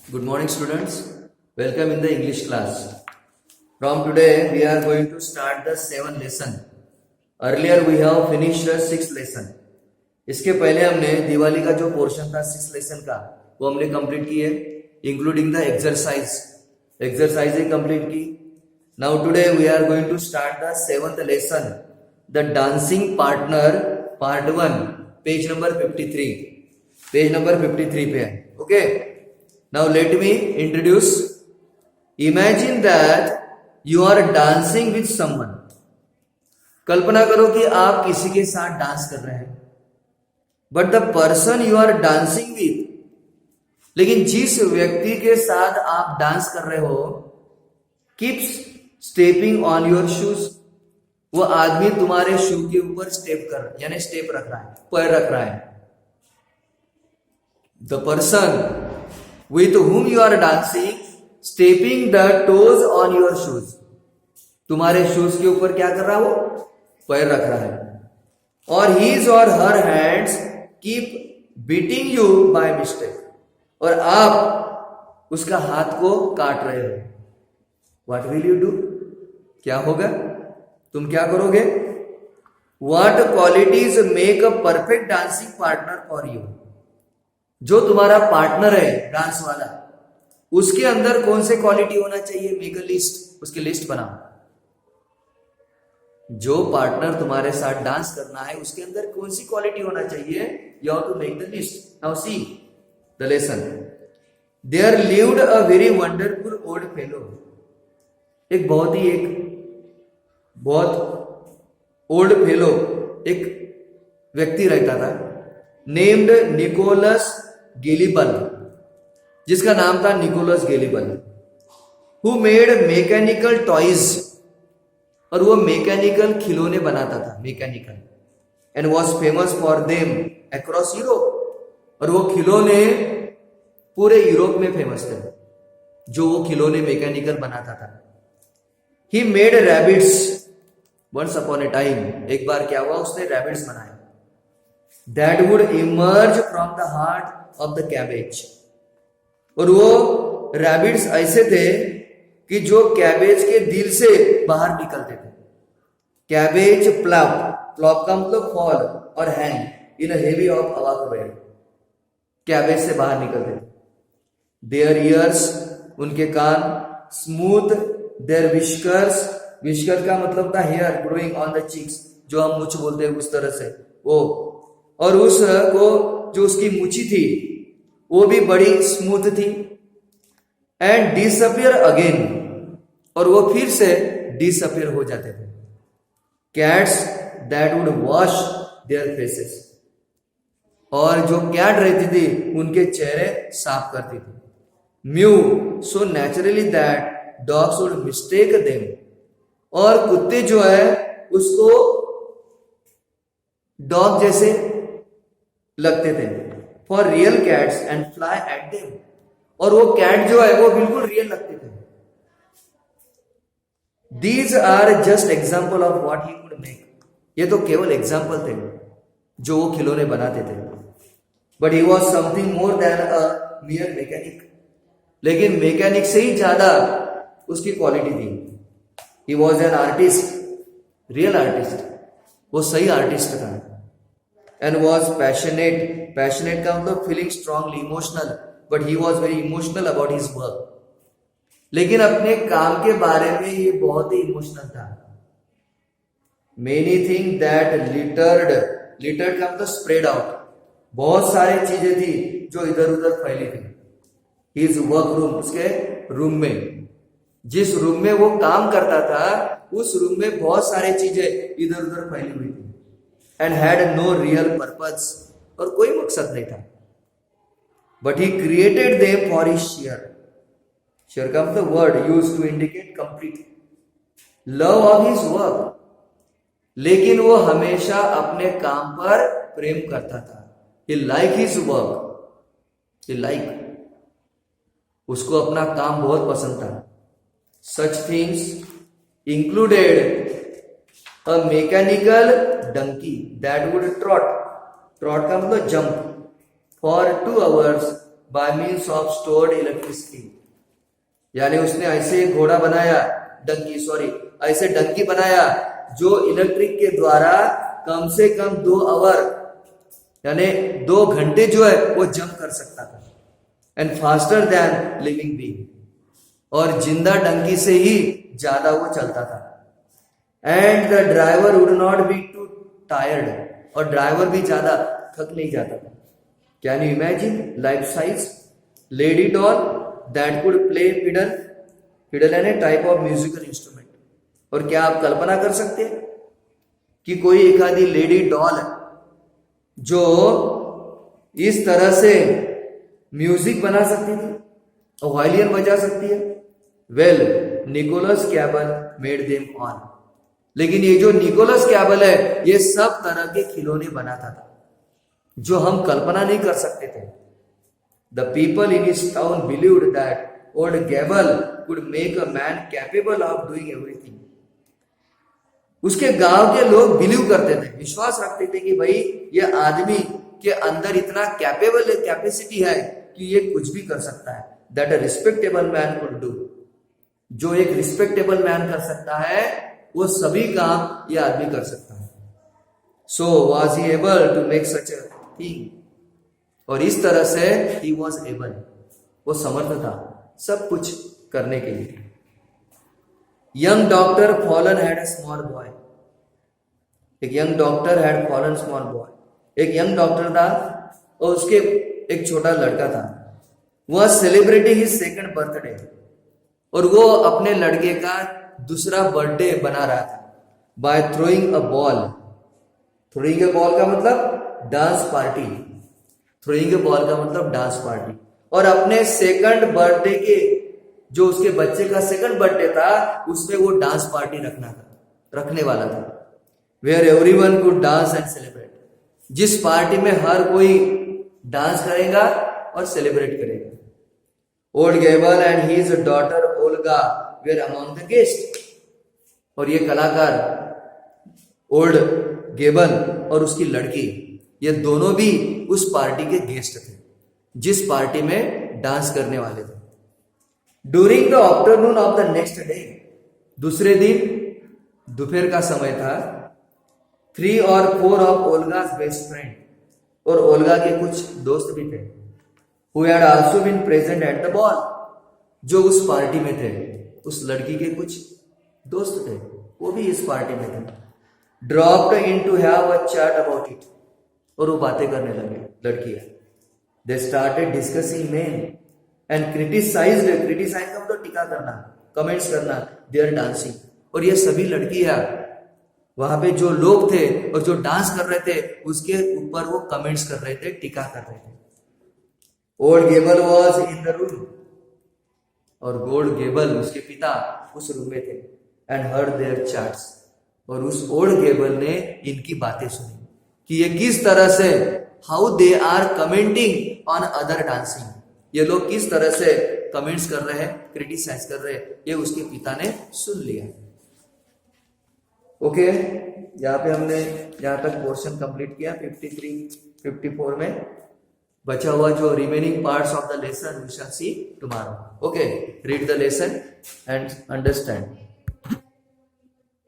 Good morning, students. Welcome in the English class. From today, we are going to start the 7th lesson. Earlier, we have finished the 6th lesson. इसके पहले हमने दिवाली का जो portion था 6th lesson का वो हमने complete किए, इंक्लूडिंग द एक्सरसाइज कंप्लीट की. Now today we are going to start the 7th lesson, the dancing partner part 1, page number 53. Page number 53 पे है. Okay, now let me introduce. Imagine that you are dancing with someone. कल्पना करो कि आप किसी के साथ डांस कर रहे हैं, but the person you are dancing with, लेकिन जिस व्यक्ति के साथ आप डांस कर रहे हो, keeps stepping on your shoes. वो आदमी तुम्हारे शू के ऊपर स्टेप रख रहा है, पैर रख रहा है. The person with whom you are dancing stepping the toes on your shoes. तुम्हारे शूज के ऊपर क्या कर रहा है? वो पैर रख रहा है. और his or her hands keep beating you by mistake. और आप उसका हाथ को काट रहे हो. What will you do? क्या होगा? तुम क्या करोगे? What qualities make a perfect dancing partner for you? जो तुम्हारा पार्टनर है डांस वाला, उसके अंदर कौन से क्वालिटी होना चाहिए? Make a list. उसकी लिस्ट बनाओ. जो पार्टनर तुम्हारे साथ डांस करना है उसके अंदर कौन सी क्वालिटी होना चाहिए? You have to make the list. Now see the lesson. There lived a very wonderful old fellow. एक बहुत ओल्ड फेलो, एक व्यक्ति रहता था, नेम्ड निकोलस गेलिबल, जिसका नाम था Nicholas Geibel, who made mechanical toys. और वो मैकेनिकल खिलौने बनाता था, mechanical, and was famous for them across Europe. और वो खिलौने पूरे यूरोप में फेमस थे, जो वो खिलौने मैकेनिकल बनाता था. He made rabbits once upon a time. एक बार क्या हुआ, उसने रैबिट्स बनाए. That would emerge from the heart of the cabbage. और वो रैबिट्स ऐसे थे कि जो कैबेज के दिल से बाहर निकलते थे. कैबेज प्लॉप का मतलब फॉल और हैंग इन हेवी ऑफ अवाकवेल. कैबेज से बाहर निकलते थे. देयर ईयर्स, उनके कान, स्मूथ देयर विस्कर्स. विस्कर का मतलब था hair growing on the cheeks, जो हम मुछ बोलते हैं उस तरह से वो. और उसको जो उसकी मुछी थी वो भी बड़ी स्मूथ थी. एंड डिसअपियर अगेन, और वो फिर से डिसअपियर हो जाते थे. Cats that would wash their faces. और जो कैट रहती थी उनके चेहरे साफ करती थी. Mu so naturally that dogs would mistake them. और कुत्ते जो है उसको डॉग जैसे लगते थे, for real cats and fly at them. और वो कैट जो है वो बिल्कुल रियल लगते थे. These are just example of what he could make. ये तो केवल एग्जाम्पल थे जो वो खिलौने बनाते थे. But he was something more than a मियर mechanic. लेकिन मैकेनिक से ही ज्यादा उसकी क्वालिटी थी. He was an artist, real artist. वो सही आर्टिस्ट था. And was passionate. Passionate का मतलब feeling strongly, emotional. But he was very emotional about his work. लेकिन अपने काम के बारे में ये बहुत ही इमोशनल था. Many things that littered का मतलब spread out. बहुत सारी चीजें थी जो इधर उधर फैली थी. His work room, उसके रूम में, जिस रूम में वो काम करता था उस रूम में बहुत सारी चीजें इधर उधर फैली हुई थी. And had no real purpose, और कोई मकसद नहीं था. But he created them for his sheer comes the word used to indicate complete love of his work. लेकिन वो हमेशा अपने काम पर प्रेम करता था. He liked his work. He liked, उसको अपना काम बहुत पसंद था. Such things included a mechanical donkey that would trot का मतलब jump for 2 hours bye means of stored electricity. यानी उसने ऐसे घोड़ा बनाया, डंकी सॉरी, ऐसे डंकी बनाया जो इलेक्ट्रिक के द्वारा कम से कम 2 आवर यानी 2 घंटे जो है वो जंप कर सकता था, and faster than living being, और जिंदा डंकी से ही ज्यादा वो चलता था। And the driver would not be too tired, और ड्राइवर भी ज्यादा थक नहीं जाता था। Can you imagine life size lady doll that could play fiddle, fiddle and a type of musical instrument. और क्या आप कल्पना कर सकते हैं कि कोई एक आधी लेडी डॉल जो इस तरह से म्यूजिक बना सकती थी और वायलिन बजा सकती है? Well, Nicholas Gable made them all. लेकिन ये जो निकोलस कैबल है ये सब तरह के खिलौने बनाता था जो हम कल्पना नहीं कर सकते थे। The people in his town believed that old Geibel could make a man capable of doing everything. उसके गांव के लोग बिलीव करते थे, विश्वास रखते थे कि भाई ये आदमी के अंदर इतना कैपेसिटी है कि ये कुछ भी कर सकता है। That a respectable man could do. जो एक रिस्पेक्टेबल मैन कर सकता है वो सभी काम ये आदमी कर सकता है। So was he able to make such a thing, और इस तरह से ही वॉज एबल, वो समर्थ था सब कुछ करने के लिए। Young doctor fallen had a small boy. एक young doctor had fallen small boy. एक यंग डॉक्टर था और उसके एक छोटा लड़का था। वह सेलिब्रेटिंग हिज सेकंड बर्थडे, और वो अपने लड़के का दूसरा बर्थडे बना रहा था by throwing a ball. Throwing a ball का मतलब dance party. Throwing a ball का मतलब डांस पार्टी। और अपने सेकंड बर्थडे के जो उसके बच्चे का सेकंड बर्थडे था उसमें वो डांस पार्टी रखने वाला था। Where everyone could dance and celebrate, जिस पार्टी में हर कोई डांस करेगा और सेलिब्रेट करेगा। Old Gable and his daughter Olga were among the guest. और ये कलाकार ओल्ड गेबल और उसकी लड़की, ये दोनों भी उस पार्टी के गेस्ट थे जिस पार्टी में डांस करने वाले थे। During the afternoon of the next day, दूसरे दिन दोपहर का समय था, 3 or 4 ऑफ ओल्गा's बेस्ट फ्रेंड, और ओल्गा के कुछ दोस्त भी थे, who had also been present at the ball, जो उस पार्टी में थे। उस लड़की के कुछ दोस्त थे, वो भी इस पार्टी में थे। dropped in to have a chat about it, और वो बातें करने लगे लड़कियां। they started discussing men and criticized का मतलब टीका करना, कमेंट्स करना, their dancing। और ये सभी लड़कियां वहां पे जो लोग थे और जो डांस कर रहे थे उसके ऊपर वो कमेंट्स कर रहे थे, टीका कर रहे थे। Old Gable was in the room, और ओल्ड गेबल उसके पिता उस रूम में थे। एंड हर्ड देयर चैट्स, और उस ओल्ड गेबल ने इनकी बातें सुनी कि ये किस तरह से how they are commenting on other dancing, ये लोग किस तरह से कमेंट्स कर रहे हैं, क्रिटिसाइज कर रहे हैं। ये उसके पिता ने सुन लिया। ओके, यहाँ पे हमने यहाँ तक पोर्शन कंप्लीट किया 53-54 में। बचा हुआ जो remaining parts of the lesson we shall see tomorrow. Okay, read the lesson and understand.